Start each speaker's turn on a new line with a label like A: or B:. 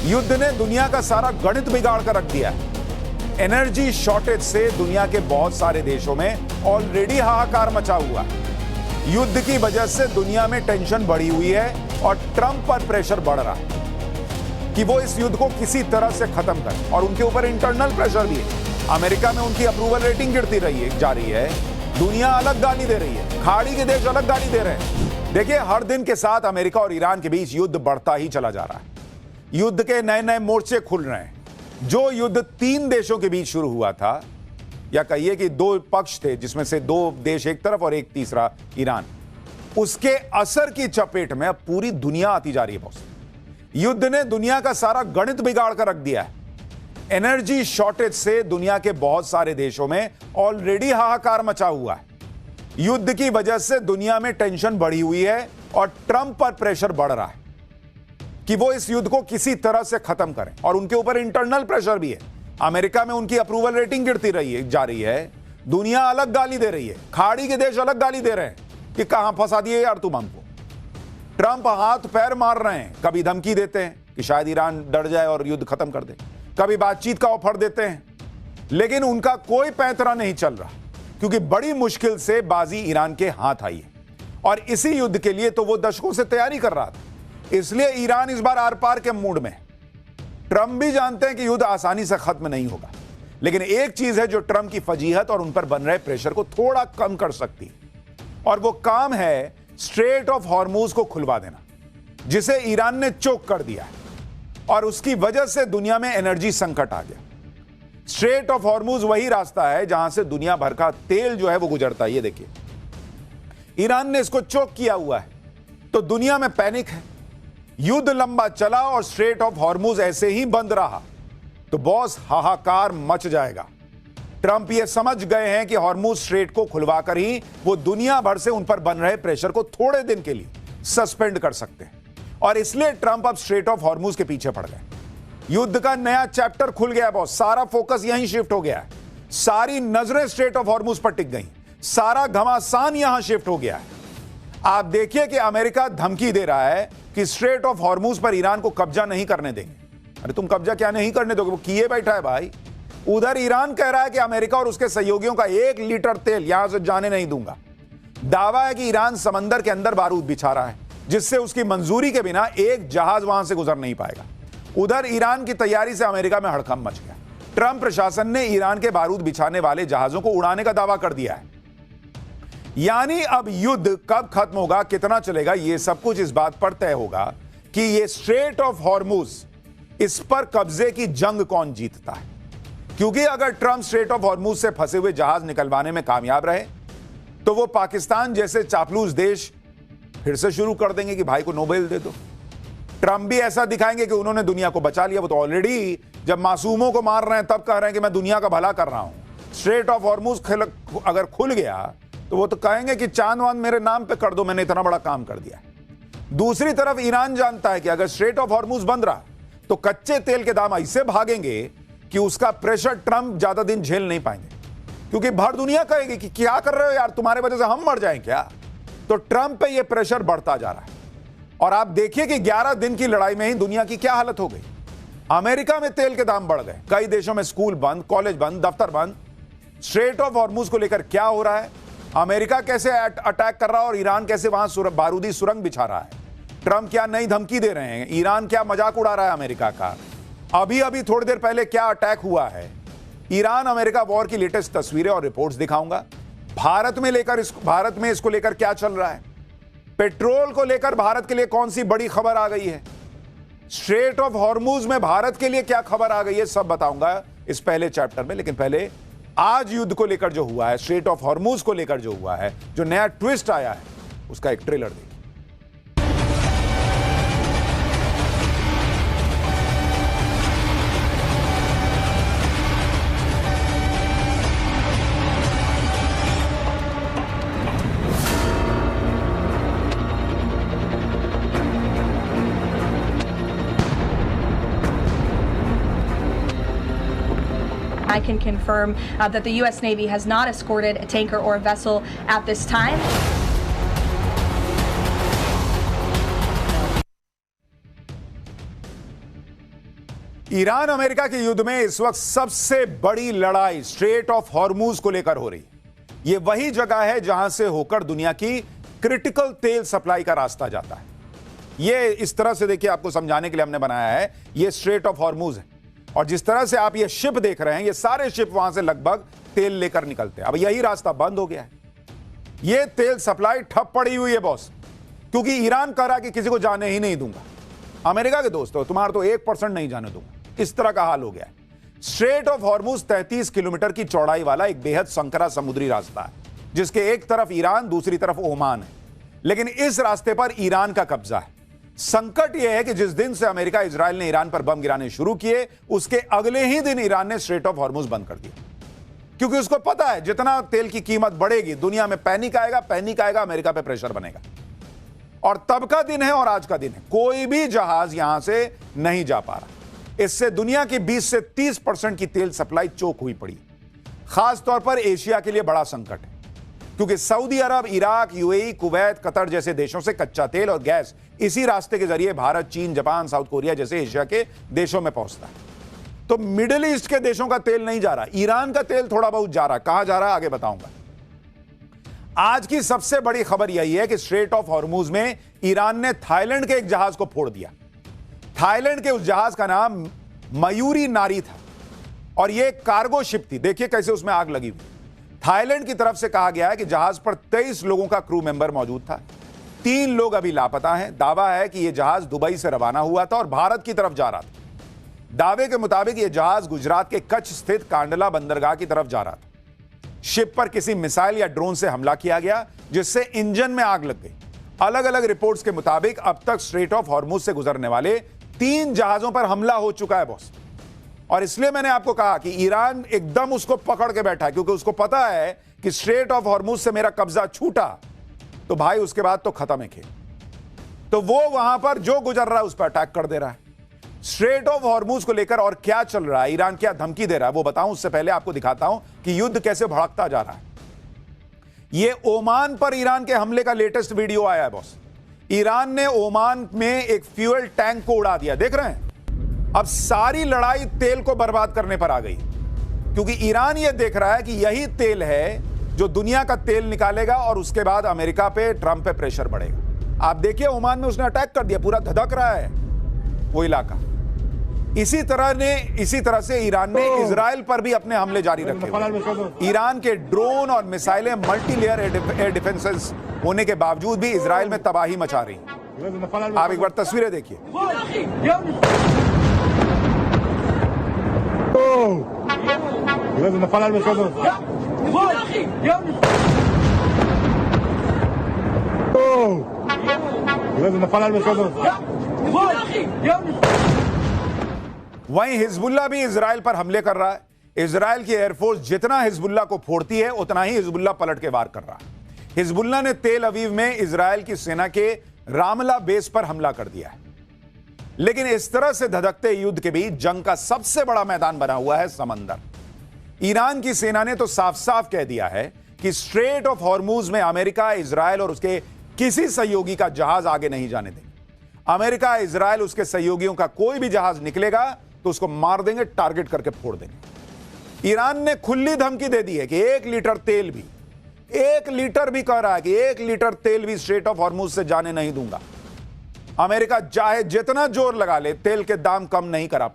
A: युद्ध ने दुनिया का सारा गणित बिगाड़ कर रख दिया है। एनर्जी शॉर्टेज से दुनिया के बहुत सारे देशों में ऑलरेडी हाहाकार मचा हुआ है। युद्ध की वजह से दुनिया में टेंशन बढ़ी हुई है और ट्रंप पर प्रेशर बढ़ रहा है कि वो इस युद्ध को किसी तरह से खत्म करें, और उनके ऊपर इंटरनल प्रेशर भी है। अमेरिका में उनकी अप्रूवल रेटिंग गिरती जा रही है। दुनिया अलग गाली दे रही है, खाड़ी के देश अलग गाली दे रहे हैं। देखिए, हर दिन के साथ अमेरिका और ईरान के बीच युद्ध बढ़ता ही चला जा रहा है। युद्ध के नए नए मोर्चे खुल रहे हैं। जो युद्ध 3 देशों के बीच शुरू हुआ था, या कहिए कि 2 पक्ष थे, जिसमें से 2 देश एक तरफ और एक तीसरा ईरान, उसके असर की चपेट में अब पूरी दुनिया आती जा रही है। बॉस, युद्ध ने दुनिया का सारा गणित बिगाड़ कर रख दिया है। एनर्जी शॉर्टेज से दुनिया के बहुत सारे देशों में ऑलरेडी हाहाकार मचा हुआ है। युद्ध की वजह से दुनिया में टेंशन बढ़ी हुई है और ट्रंप पर प्रेशर बढ़ रहा है कि वो इस युद्ध को किसी तरह से खत्म करें, और उनके ऊपर इंटरनल प्रेशर भी है। अमेरिका में उनकी अप्रूवल रेटिंग गिरती जा रही है। दुनिया अलग गाली दे रही है, खाड़ी के देश अलग गाली दे रहे हैं कि कहां फंसा दिए यार तुम हमको। ट्रंप हाथ पैर मार रहे हैं, कभी धमकी देते हैं कि शायद ईरान डर जाए और युद्ध खत्म कर दे, कभी बातचीत का ऑफर देते हैं, लेकिन उनका कोई पैंतरा नहीं चल रहा, क्योंकि बड़ी मुश्किल से बाजी ईरान के हाथ आई है। और इसी युद्ध के लिए तो वो दशकों से तैयारी कर रहा था, इसलिए ईरान इस बार आर पार के मूड में है। ट्रंप भी जानते हैं कि युद्ध आसानी से खत्म नहीं होगा, लेकिन एक चीज है जो ट्रंप की फजीहत और उन पर बन रहे प्रेशर को थोड़ा कम कर सकती है, और वो काम है स्ट्रेट ऑफ हॉर्मूज को खुलवा देना, जिसे ईरान ने चोक कर दिया है, और उसकी वजह से दुनिया में एनर्जी संकट आ गया। स्ट्रेट ऑफ हॉर्मूज वही रास्ता है जहां से दुनिया भर का तेल जो है वो गुजरता है। ये देखिए, ईरान ने इसको चोक किया हुआ है, तो दुनिया में पैनिक है। युद्ध लंबा चला और स्ट्रेट ऑफ हॉर्मूज ऐसे ही बंद रहा तो बॉस हाहाकार मच जाएगा। ट्रंप ये समझ गए हैं कि हॉर्मूज स्ट्रेट को खुलवाकर ही वो दुनिया भर से उन पर बन रहे प्रेशर को थोड़े दिन के लिए सस्पेंड कर सकते हैं, और इसलिए ट्रंप अब स्ट्रेट ऑफ हॉर्मूज के पीछे पड़ गए। युद्ध का नया चैप्टर खुल गया बॉस, सारा फोकस यहीं शिफ्ट हो गया है। सारी नजरें स्ट्रेट ऑफ हॉर्मूज पर टिक गई, सारा घमासान यहां शिफ्ट हो गया है। आप देखिए कि अमेरिका धमकी दे रहा है कि स्ट्रेट ऑफ हॉर्मूज पर ईरान को कब्जा नहीं करने देंगे। अरे तुम कब्जा क्या नहीं करने दोगे, वो किए बैठा है भाई। उधर ईरान कह रहा है कि अमेरिका और उसके सहयोगियों का 1 लीटर तेल यहां से जाने नहीं दूंगा। दावा है कि ईरान समंदर के अंदर बारूद बिछा रहा है, जिससे उसकी मंजूरी के बिना एक जहाज वहां से गुजर नहीं पाएगा। उधर ईरान की तैयारी से अमेरिका में हड़कंप मच गया। ट्रंप प्रशासन ने ईरान के बारूद बिछाने वाले जहाजों को उड़ाने का दावा कर दिया है। यानी अब युद्ध कब खत्म होगा, कितना चलेगा, यह सब कुछ इस बात पर तय होगा कि यह स्ट्रेट ऑफ हॉर्मूज, इस पर कब्जे की जंग कौन जीतता है। क्योंकि अगर ट्रंप स्ट्रेट ऑफ हॉर्मूज से फंसे हुए जहाज निकलवाने में कामयाब रहे तो वो पाकिस्तान जैसे चापलूस देश फिर से शुरू कर देंगे कि भाई को नोबेल दे दो। ट्रंप भी ऐसा दिखाएंगे कि उन्होंने दुनिया को बचा लिया। वो तो ऑलरेडी जब मासूमों को मार रहे हैं तब कह रहे हैं कि मैं दुनिया का भला कर रहा हूं। स्ट्रेट ऑफ हॉर्मूज अगर खुल गया तो वो तो कहेंगे कि चांद वांद मेरे नाम पे कर दो, मैंने इतना बड़ा काम कर दिया। दूसरी तरफ ईरान जानता है कि अगर स्ट्रेट ऑफ हॉर्मूज बंद रहा तो कच्चे तेल के दाम ऐसे भागेंगे कि उसका प्रेशर ट्रंप ज्यादा दिन झेल नहीं पाएंगे, क्योंकि भर दुनिया कहेगी कि क्या कर रहे हो यार, तुम्हारे वजह से हम मर जाएं क्या। तो ट्रंप पे ये प्रेशर बढ़ता जा रहा है, और आप देखिए कि 11 दिन की लड़ाई में ही दुनिया की क्या हालत हो गई। अमेरिका में तेल के दाम बढ़ गए, कई देशों में स्कूल बंद, कॉलेज बंद, दफ्तर बंद। स्ट्रेट ऑफ हॉर्मूज को लेकर क्या हो रहा है, अमेरिका कैसे अटैक कर रहा है और ईरान कैसे वहां बारूदी सुरंग बिछा रहा है। ट्रंप क्या नई धमकी दे रहे हैं, ईरान क्या मजाक उड़ा रहा है अमेरिका का। अभी अभी थोड़ी देर पहले क्या अटैक हुआ है। ईरान अमेरिका वॉर की लेटेस्ट तस्वीरें और रिपोर्ट्स दिखाऊंगा। भारत में इसको लेकर क्या चल रहा है, पेट्रोल को लेकर भारत के लिए कौन सी बड़ी खबर आ गई है, स्ट्रेट ऑफ हॉर्मूज में भारत के लिए क्या खबर आ गई है, सब बताऊंगा इस पहले चैप्टर में। लेकिन पहले आज युद्ध को लेकर जो हुआ है, स्ट्रेट ऑफ हॉर्मूज को लेकर जो हुआ है, जो नया ट्विस्ट आया है, उसका एक ट्रेलर देखिए।
B: I can confirm that the U.S. Navy has not escorted a tanker or a vessel at this time.
A: Iran America के युद्ध में इस वक्त सबसे बड़ी लड़ाई स्ट्रेट ऑफ हॉर्मूज को लेकर हो रही है। यह वही जगह है जहां से होकर दुनिया की क्रिटिकल तेल सप्लाई का रास्ता जाता है। यह इस तरह से देखिए, आपको समझाने के लिए हमने बनाया है। यह स्ट्रेट ऑफ हॉर्मूज है और जिस तरह से आप ये शिप देख रहे हैं, ये सारे शिप वहां से लगभग तेल लेकर निकलते हैं। अब यही रास्ता बंद हो गया है। यह तेल सप्लाई ठप पड़ी हुई है बॉस, क्योंकि ईरान कह रहा कि किसी को जाने ही नहीं दूंगा। अमेरिका के दोस्तों, तुम्हारा तो 1% नहीं जाने दूंगा। इस तरह का हाल हो गया है। स्ट्रेट ऑफ हॉर्मूज 33 किलोमीटर की चौड़ाई वाला एक बेहद संकरा समुद्री रास्ता है, जिसके एक तरफ ईरान, दूसरी तरफ ओमान है। लेकिन इस रास्ते पर ईरान का कब्जा है। संकट यह है कि जिस दिन से अमेरिका इजराइल ने ईरान पर बम गिराने शुरू किए, उसके अगले ही दिन ईरान ने स्ट्रेट ऑफ हॉर्मूज बंद कर दिया, क्योंकि उसको पता है जितना तेल की कीमत बढ़ेगी, दुनिया में पैनिक आएगा, अमेरिका पे प्रेशर बनेगा। और तब का दिन है और आज का दिन है। कोई भी जहाज यहां से नहीं जा पा रहा। इससे दुनिया की 20 से 30% की तेल सप्लाई चोक हुई पड़ी। खासतौर पर एशिया के लिए बड़ा संकट है, क्योंकि सऊदी अरब, इराक, यूएई, कुवैत, कतर जैसे देशों से कच्चा तेल और गैस इसी रास्ते के जरिए भारत, चीन, जापान, साउथ कोरिया जैसे एशिया के देशों में पहुंचता है। तो मिडिल ईस्ट के देशों का तेल नहीं जा रहा। ईरान का तेल थोड़ा बहुत जा रहा। कहां जा रहा है आगे बताऊंगा। आज की सबसे बड़ी खबर यही है कि स्ट्रेट ऑफ हॉर्मूज में ईरान ने थाईलैंड के एक जहाज को फोड़ दिया। थाईलैंड के उस जहाज का नाम मयूरी नारी था और यह कार्गो शिप थी। देखिए कैसे उसमें आग लगी हुई। थाईलैंड की तरफ से कहा गया है कि जहाज पर 23 लोगों का क्रू मेंबर मौजूद था। 3 लोग अभी लापता हैं। दावा है कि यह जहाज दुबई से रवाना हुआ था और भारत की तरफ जा रहा था। दावे के मुताबिक यह जहाज गुजरात के कच्छ स्थित कांडला बंदरगाह की तरफ जा रहा था। शिप पर किसी मिसाइल या ड्रोन से हमला किया गया, जिससे इंजन में आग लग गई। अलग अलग रिपोर्ट्स के मुताबिक अब तक स्ट्रेट ऑफ हॉर्मूज से गुजरने वाले 3 जहाजों पर हमला हो चुका है बॉस। और इसलिए मैंने आपको कहा कि ईरान एकदम उसको पकड़ के बैठा है, क्योंकि उसको पता है कि स्ट्रेट ऑफ हॉर्मूज से मेरा कब्जा छूटा तो भाई उसके बाद तो खत्म है खेल। तो वो वहां पर जो गुजर रहा है उस पर अटैक कर दे रहा है। स्ट्रेट ऑफ हॉर्मूज को लेकर और क्या चल रहा है, ईरान क्या धमकी दे रहा है, वो बताऊं उससे पहले आपको दिखाता हूं कि युद्ध कैसे भड़कता जा रहा है। यह ओमान पर ईरान के हमले का लेटेस्ट वीडियो आया है बॉस। ईरान ने ओमान में एक फ्यूल टैंक को उड़ा दिया। देख रहे हैं? अब सारी लड़ाई तेल को बर्बाद करने पर आ गई, क्योंकि ईरान यह देख रहा है कि यही तेल है जो दुनिया का तेल निकालेगा और उसके बाद अमेरिका पे, ट्रंप पे प्रेशर बढ़ेगा। आप देखिए ओमान में उसने अटैक कर दिया, पूरा धधक रहा है वो इलाका। इसी तरह से ईरान ने इजराइल पर भी अपने हमले जारी रखे। ईरान के ड्रोन और मिसाइलें मल्टी लेयर एयर डिफेंसेस होने के बावजूद भी इजराइल में तबाही मचा रही। आप एक बार तस्वीरें देखिए। वहीं हिजबुल्लाह भी इजराइल पर हमले कर रहा है। इजराइल की एयरफोर्स जितना हिजबुल्लाह को फोड़ती है, उतना ही हिजबुल्लाह पलट के वार कर रहा है। हिजबुल्लाह ने तेल अवीव में इजराइल की सेना के रामला बेस पर हमला कर दिया है। लेकिन इस तरह से धधकते युद्ध के बीच जंग का सबसे बड़ा मैदान बना हुआ है समंदर। ईरान की सेना ने तो साफ साफ कह दिया है कि स्ट्रेट ऑफ हॉर्मूज में अमेरिका, इजराइल और उसके किसी सहयोगी का जहाज आगे नहीं जाने देंगे। अमेरिका, इजराइल, उसके सहयोगियों का कोई भी जहाज निकलेगा तो उसको मार देंगे, टारगेट करके फोड़ देंगे। ईरान ने खुली धमकी दे दी है कि 1 लीटर तेल भी, 1 लीटर भी कह रहा है कि 1 लीटर तेल भी स्ट्रेट ऑफ हॉर्मूज से जाने नहीं दूंगा। अमेरिका चाहे जितना जोर लगा ले, तेल के दाम कम नहीं करा पाए।